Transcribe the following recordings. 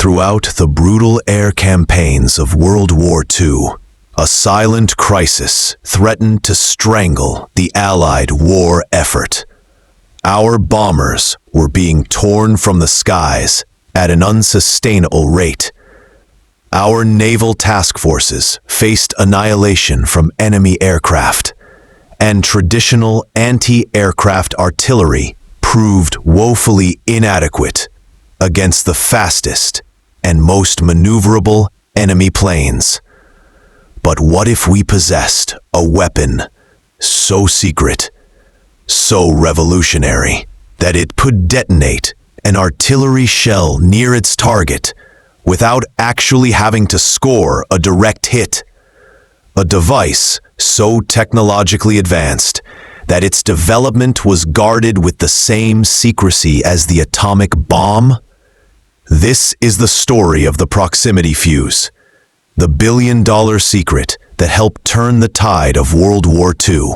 Throughout the brutal air campaigns of World War II, a silent crisis threatened to strangle the Allied war effort. Our bombers were being torn from the skies at an unsustainable rate. Our naval task forces faced annihilation from enemy aircraft, and traditional anti-aircraft artillery proved woefully inadequate against the fastest and most maneuverable enemy planes. But what if we possessed a weapon so secret, so revolutionary, that it could detonate an artillery shell near its target without actually having to score a direct hit? A device so technologically advanced that its development was guarded with the same secrecy as the atomic bomb? This is the story of the proximity fuse, the billion-dollar secret that helped turn the tide of World War II.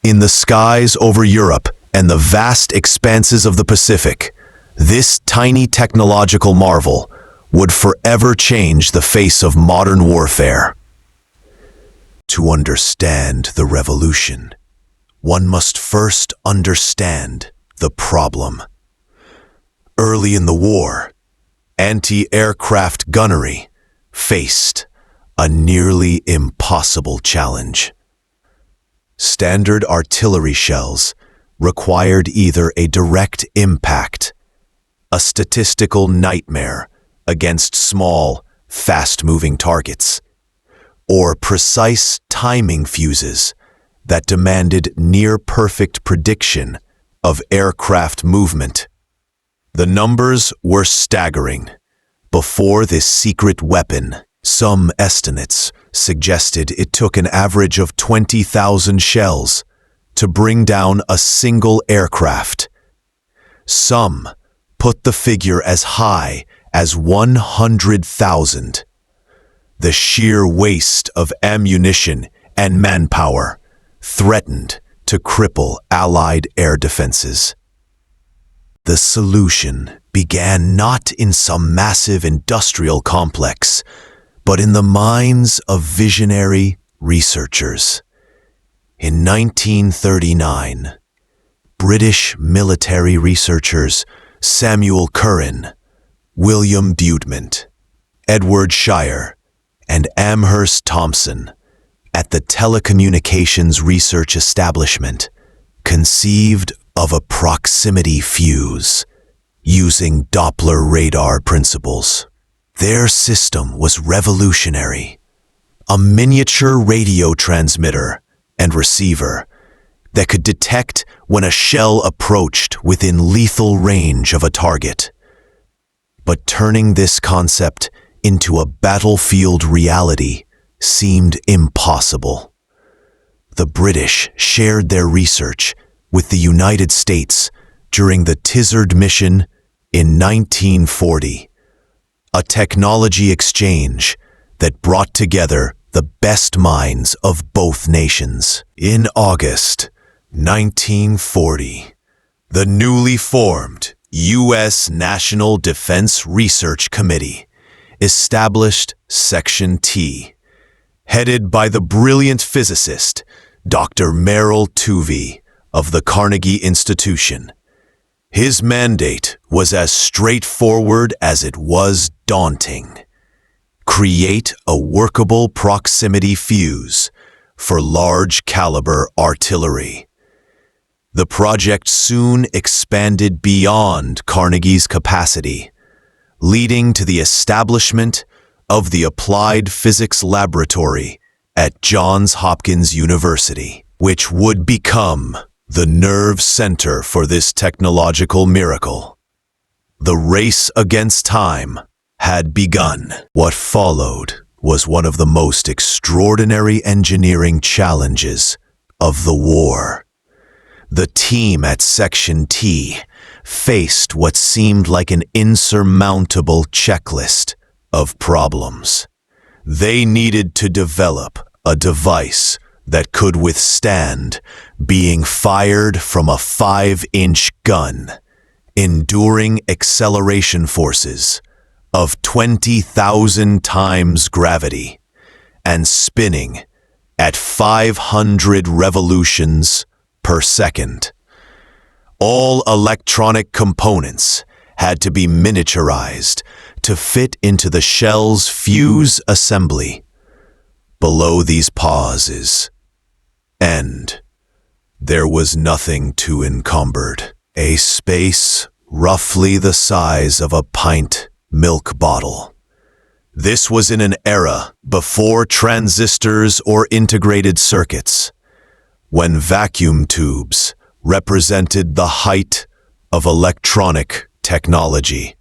In the skies over Europe and the vast expanses of the Pacific, this tiny technological marvel would forever change the face of modern warfare. To understand the revolution, one must first understand the problem. Early in the war, anti-aircraft gunnery faced a nearly impossible challenge. Standard artillery shells required either a direct impact, a statistical nightmare against small, fast-moving targets, or precise timing fuses that demanded near-perfect prediction of aircraft movement. The numbers were staggering. Before this secret weapon, some estimates suggested it took an average of 20,000 shells to bring down a single aircraft. Some put the figure as high as 100,000. The sheer waste of ammunition and manpower threatened to cripple Allied air defenses. The solution began not in some massive industrial complex, but in the minds of visionary researchers. In 1939, British military researchers Samuel Curran, William Budement, Edward Shire, and Amherst Thompson at the Telecommunications Research Establishment conceived of a proximity fuse using Doppler radar principles. Their system was revolutionary, a miniature radio transmitter and receiver that could detect when a shell approached within lethal range of a target. But turning this concept into a battlefield reality seemed impossible. The British shared their research with the United States during the Tizard mission in 1940, a technology exchange that brought together the best minds of both nations. In August 1940, the newly formed U.S. National Defense Research Committee established Section T, headed by the brilliant physicist Dr. Merrill Tuvey of the Carnegie Institution. His mandate was as straightforward as it was daunting: create a workable proximity fuse for large-caliber artillery. The project soon expanded beyond Carnegie's capacity, leading to the establishment of the Applied Physics Laboratory at Johns Hopkins University, which would become the nerve center for this technological miracle. The race against time had begun. What followed was one of the most extraordinary engineering challenges of the war. The team at Section T faced what seemed like an insurmountable checklist of problems. They needed to develop a device that could withstand being fired from a 5-inch gun, enduring acceleration forces of 20,000 times gravity and spinning at 500 revolutions per second. All electronic components had to be miniaturized to fit into the shell's fuse assembly. Below these pauses, and there was nothing too encumbered. A space roughly the size of a pint milk bottle. This was in an era before transistors or integrated circuits, when vacuum tubes represented the height of electronic technology.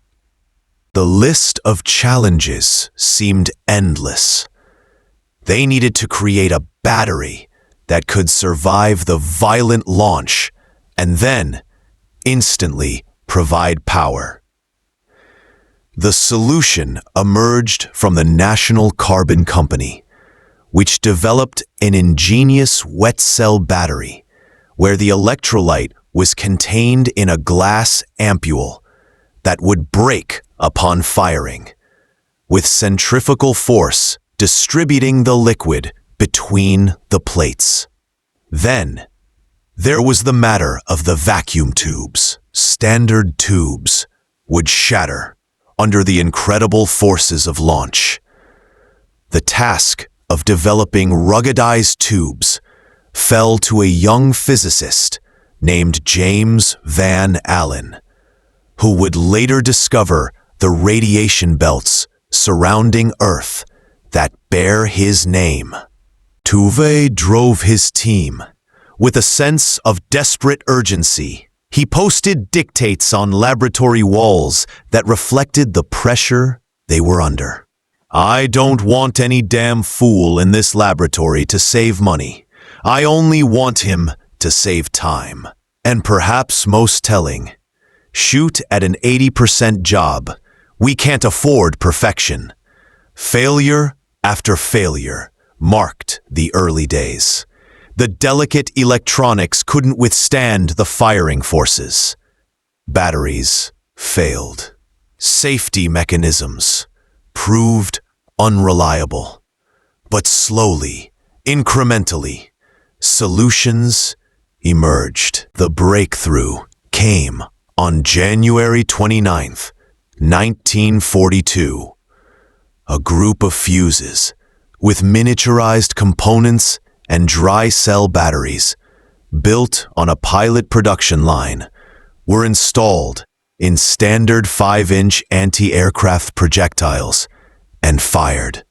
The list of challenges seemed endless. They needed to create a battery that could survive the violent launch and then instantly provide power. The solution emerged from the National Carbon Company, which developed an ingenious wet cell battery where the electrolyte was contained in a glass ampule that would break upon firing, with centrifugal force distributing the liquid between the plates. Then, there was the matter of the vacuum tubes. Standard tubes would shatter under the incredible forces of launch. The task of developing ruggedized tubes fell to a young physicist named James Van Allen, who would later discover the radiation belts surrounding Earth that bear his name. Fuze drove his team with a sense of desperate urgency. He posted dictates on laboratory walls that reflected the pressure they were under. "I don't want any damn fool in this laboratory to save money. I only want him to save time. And perhaps most telling, shoot at an 80% job. We can't afford perfection." Failure after failure marked the early days. The delicate electronics couldn't withstand the firing forces. Batteries failed. Safety mechanisms proved unreliable. But slowly, incrementally, solutions emerged. The breakthrough came on January 29th, 1942. A group of fuses with miniaturized components and dry cell batteries built on a pilot production line were installed in standard 5-inch anti-aircraft projectiles and fired.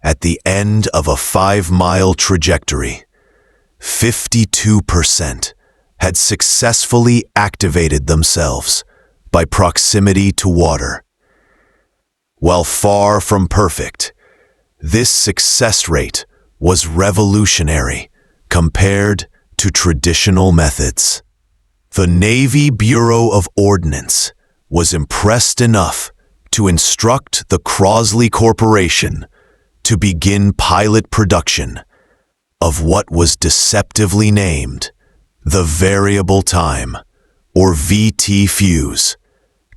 At the end of a 5-mile trajectory, 52% had successfully activated themselves by proximity to water. While far from perfect, this success rate was revolutionary compared to traditional methods. The Navy Bureau of Ordnance was impressed enough to instruct the Crosley Corporation to begin pilot production of what was deceptively named the Variable Time, or VT fuse,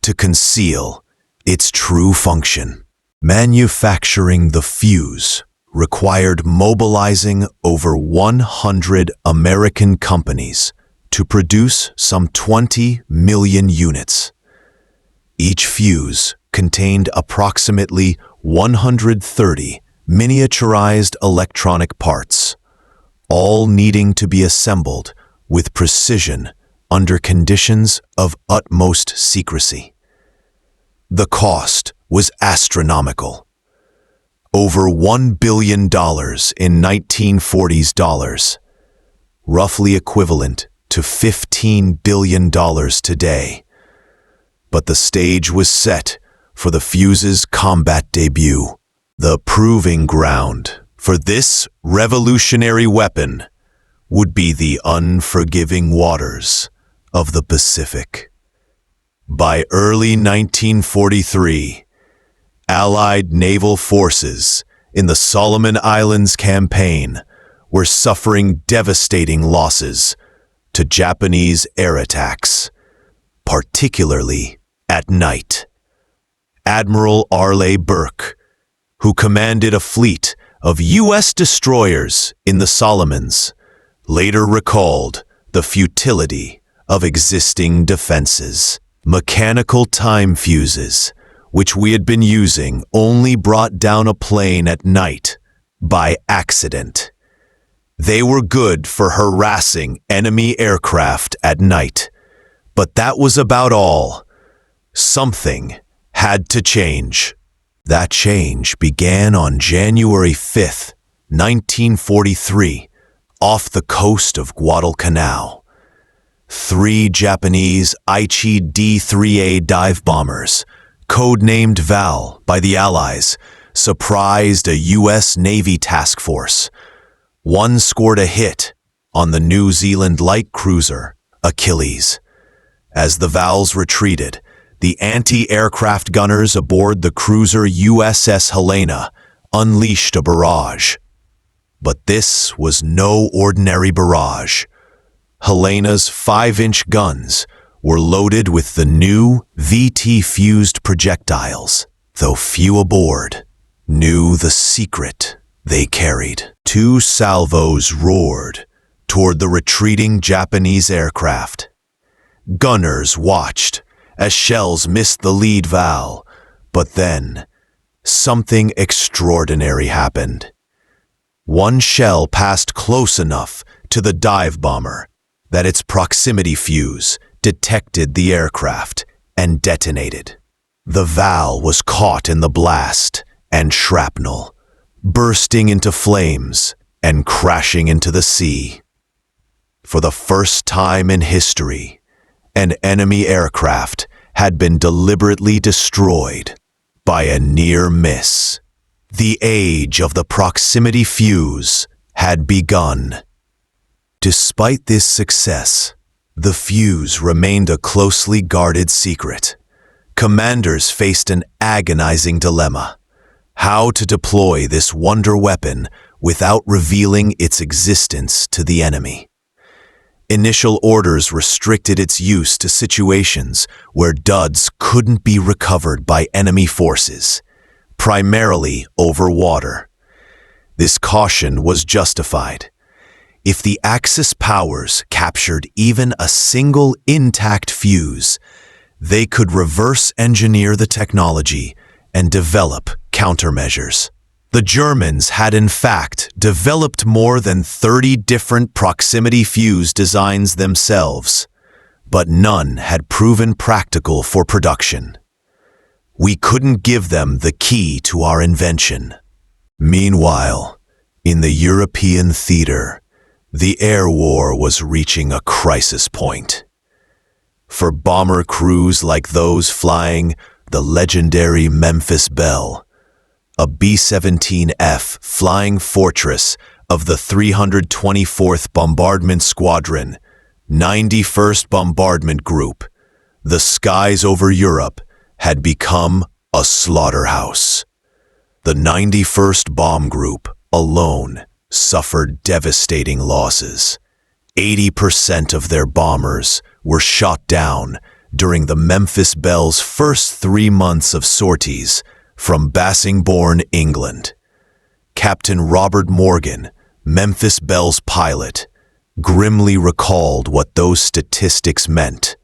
to conceal its true function. Manufacturing the fuse required mobilizing over 100 American companies to produce some 20 million units. Each fuse contained approximately 130 miniaturized electronic parts, all needing to be assembled with precision under conditions of utmost secrecy. The cost was astronomical. Over $1 billion in 1940s dollars, roughly equivalent to $15 billion today. But the stage was set for the fuse's combat debut. The proving ground for this revolutionary weapon would be the unforgiving waters of the Pacific. By early 1943, Allied naval forces in the Solomon Islands campaign were suffering devastating losses to Japanese air attacks, particularly at night. Admiral Arleigh Burke, who commanded a fleet of U.S. destroyers in the Solomons, later recalled the futility of existing defenses. Mechanical time fuses, which we had been using, only brought down a plane at night by accident. They were good for harassing enemy aircraft at night, but that was about all. Something had to change. That change began on January 5th, 1943, off the coast of Guadalcanal. 3 Japanese Aichi D-3A dive bombers, codenamed Val by the Allies, surprised a U.S. Navy task force. One scored a hit on the New Zealand light cruiser Achilles. As the Vals retreated, the anti-aircraft gunners aboard the cruiser USS Helena unleashed a barrage. But this was no ordinary barrage. Helena's 5-inch guns were loaded with the new VT-fused projectiles, though few aboard knew the secret they carried. 2 salvos roared toward the retreating Japanese aircraft. Gunners watched as shells missed the lead Val, but then something extraordinary happened. One shell passed close enough to the dive bomber that its proximity fuse detected the aircraft and detonated. The Val was caught in the blast and shrapnel, bursting into flames and crashing into the sea. For the first time in history, an enemy aircraft had been deliberately destroyed by a near miss. The age of the proximity fuse had begun. Despite this success, the fuse remained a closely guarded secret. Commanders faced an agonizing dilemma: how to deploy this wonder weapon without revealing its existence to the enemy. Initial orders restricted its use to situations where duds couldn't be recovered by enemy forces, primarily over water. This caution was justified. If the Axis powers captured even a single intact fuse, they could reverse engineer the technology and develop countermeasures. The Germans had in fact developed more than 30 different proximity fuse designs themselves, but none had proven practical for production. We couldn't give them the key to our invention. Meanwhile, in the European theater, the air war was reaching a crisis point. For bomber crews like those flying the legendary Memphis Belle, a B-17F Flying Fortress of the 324th Bombardment Squadron, 91st Bombardment Group, the skies over Europe had become a slaughterhouse. The 91st Bomb Group alone suffered devastating losses. 80% of their bombers were shot down during the Memphis Belle's first 3 months of sorties from Bassingbourn, England. Captain Robert Morgan, Memphis Belle's pilot, grimly recalled what those statistics meant.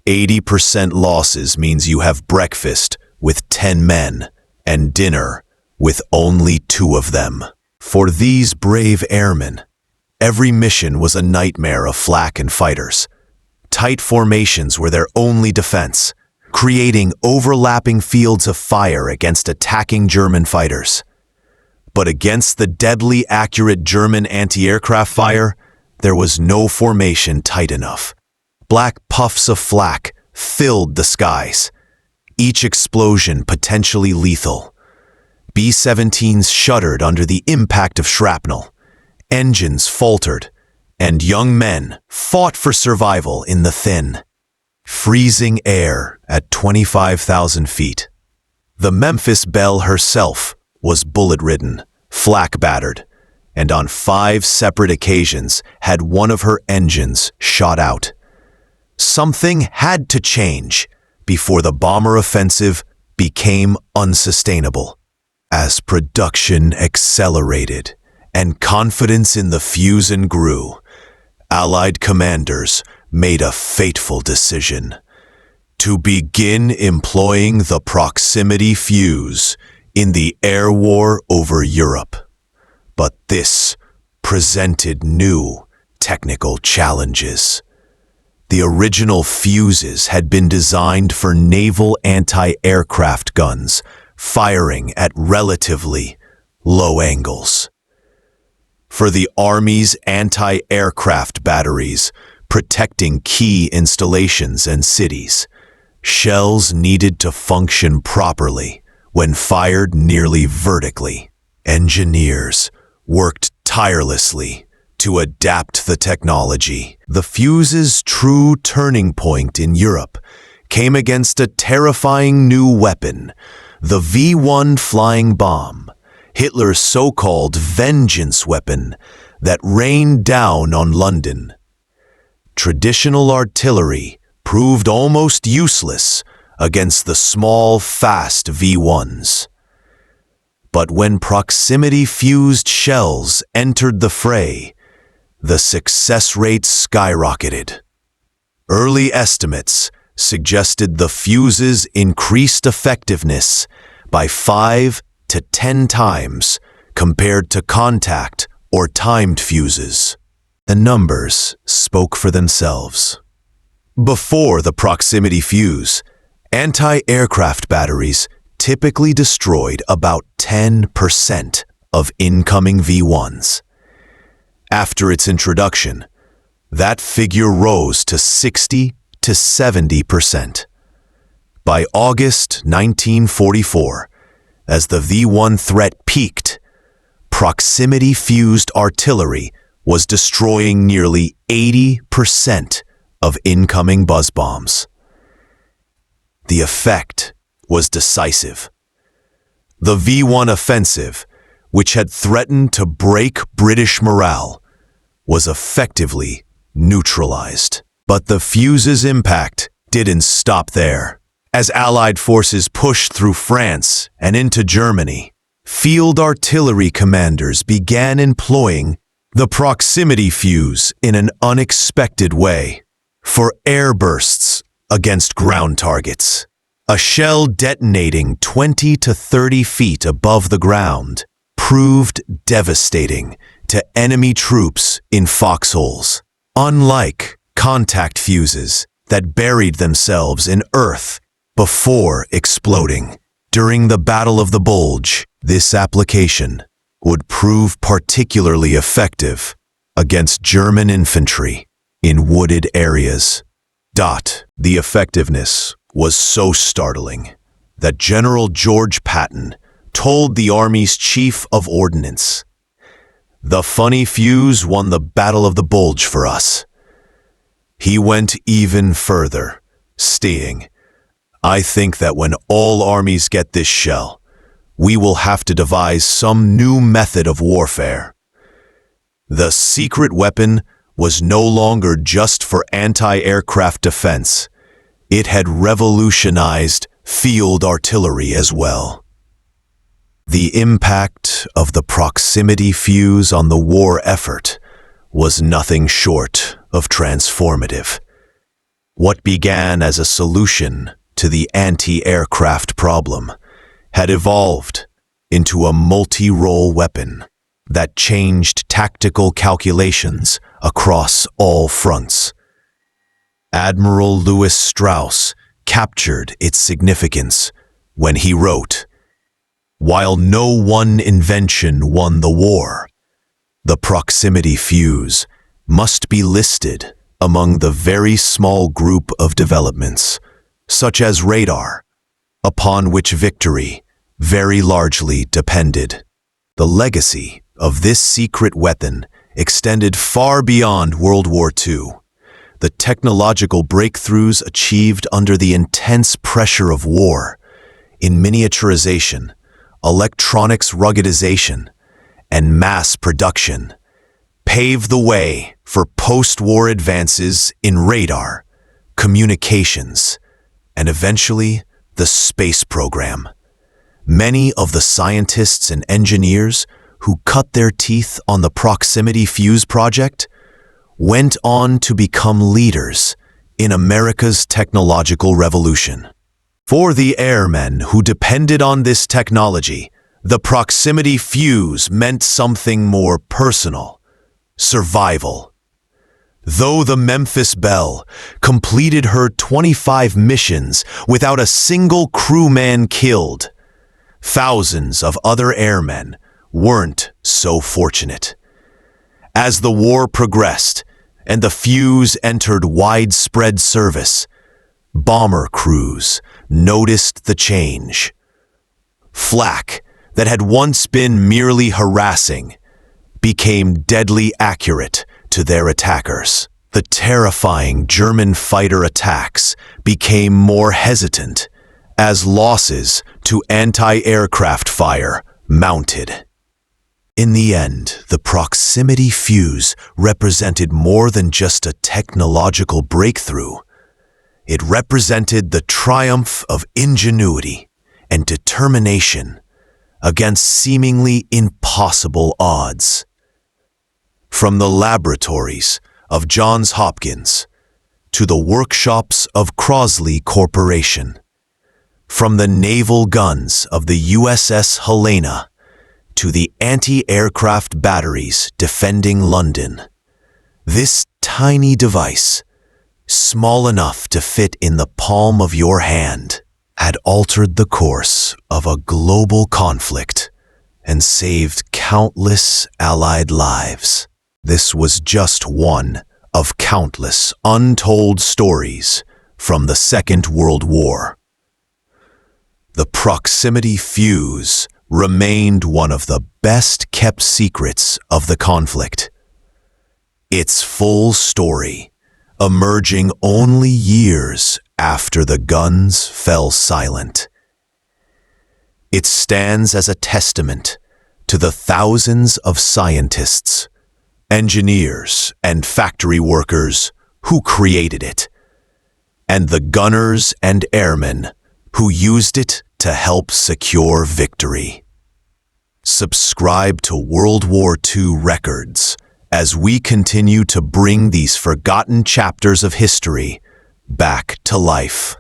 80% losses means you have breakfast with 10 men and dinner with only 2 of them. For these brave airmen, every mission was a nightmare of flak and fighters. Tight formations were their only defense, creating overlapping fields of fire against attacking German fighters. But against the deadly accurate German anti-aircraft fire, there was no formation tight enough. Black puffs of flak filled the skies, each explosion potentially lethal. B-17s shuddered under the impact of shrapnel. Engines faltered, and young men fought for survival in the thin, freezing air at 25,000 feet. The Memphis Belle herself was bullet-ridden, flak-battered, and on 5 separate occasions had one of her engines shot out. Something had to change before the bomber offensive became unsustainable. As production accelerated and confidence in the Fuze grew, Allied commanders made a fateful decision: to begin employing the proximity fuse in the air war over Europe. But this presented new technical challenges. The original fuses had been designed for naval anti-aircraft guns, firing at relatively low angles. For the Army's anti-aircraft batteries, protecting key installations and cities, shells needed to function properly when fired nearly vertically. Engineers worked tirelessly to adapt the technology. The Fuze's true turning point in Europe came against a terrifying new weapon, the V1 flying bomb, Hitler's so-called vengeance weapon that rained down on London. Traditional artillery proved almost useless against the small, fast V1s. But when proximity-fused shells entered the fray, the success rate skyrocketed. Early estimates suggested the Fuze's increased effectiveness by 5 to 10 times compared to contact or timed fuses. The numbers spoke for themselves. Before the proximity fuse, anti-aircraft batteries typically destroyed about 10% of incoming V1s. After its introduction, that figure rose to 60 to 70%. By August 1944, as the V1 threat peaked, proximity-fused artillery was destroying nearly 80% of incoming buzz bombs. The effect was decisive. The V1 offensive, which had threatened to break British morale, was effectively neutralized. But the Fuze's impact didn't stop there. As Allied forces pushed through France and into Germany, field artillery commanders began employing the proximity fuse in an unexpected way. For air bursts against ground targets, a shell detonating 20 to 30 feet above the ground proved devastating to enemy troops in foxholes. Unlike contact fuses that buried themselves in earth before exploding, during the Battle of the Bulge, this application would prove particularly effective against German infantry in wooded areas. The effectiveness was so startling that General George Patton told the Army's Chief of Ordnance, "The funny fuse won the Battle of the Bulge for us." He went even further, stating, "I think that when all armies get this shell, we will have to devise some new method of warfare." The secret weapon was no longer just for anti-aircraft defense. It had revolutionized field artillery as well. The impact of the proximity fuse on the war effort was nothing short of transformative. What began as a solution to the anti-aircraft problem had evolved into a multi-role weapon that changed tactical calculations across all fronts. Admiral Lewis Strauss captured its significance when he wrote, "While no one invention won the war, the proximity fuse must be listed among the very small group of developments, such as radar, upon which victory very largely depended." The legacy of this secret weapon extended far beyond World War II. The technological breakthroughs achieved under the intense pressure of war in miniaturization, electronics ruggedization, and mass production paved the way for post-war advances in radar, communications, and eventually the space program. Many of the scientists and engineers who cut their teeth on the Proximity Fuze project went on to become leaders in America's technological revolution. For the airmen who depended on this technology, the Proximity Fuze meant something more personal: survival. Though the Memphis Belle completed her 25 missions without a single crewman killed, thousands of other airmen weren't so fortunate. As the war progressed and the Fuze entered widespread service, bomber crews noticed the change. Flak that had once been merely harassing became deadly accurate to their attackers. The terrifying German fighter attacks became more hesitant as losses to anti-aircraft fire mounted. In the end, the Proximity Fuze represented more than just a technological breakthrough. It represented the triumph of ingenuity and determination against seemingly impossible odds. From the laboratories of Johns Hopkins to the workshops of Crosley Corporation, from the naval guns of the USS Helena to the anti-aircraft batteries defending London, this tiny device, small enough to fit in the palm of your hand, had altered the course of a global conflict and saved countless Allied lives. This was just one of countless untold stories from the Second World War. The Proximity Fuze remained one of the best-kept secrets of the conflict. Its full story emerging only years after the guns fell silent. It stands as a testament to the thousands of scientists, engineers, and factory workers who created it, and the gunners and airmen who used it to help secure victory. Subscribe to World War II Records as we continue to bring these forgotten chapters of history back to life.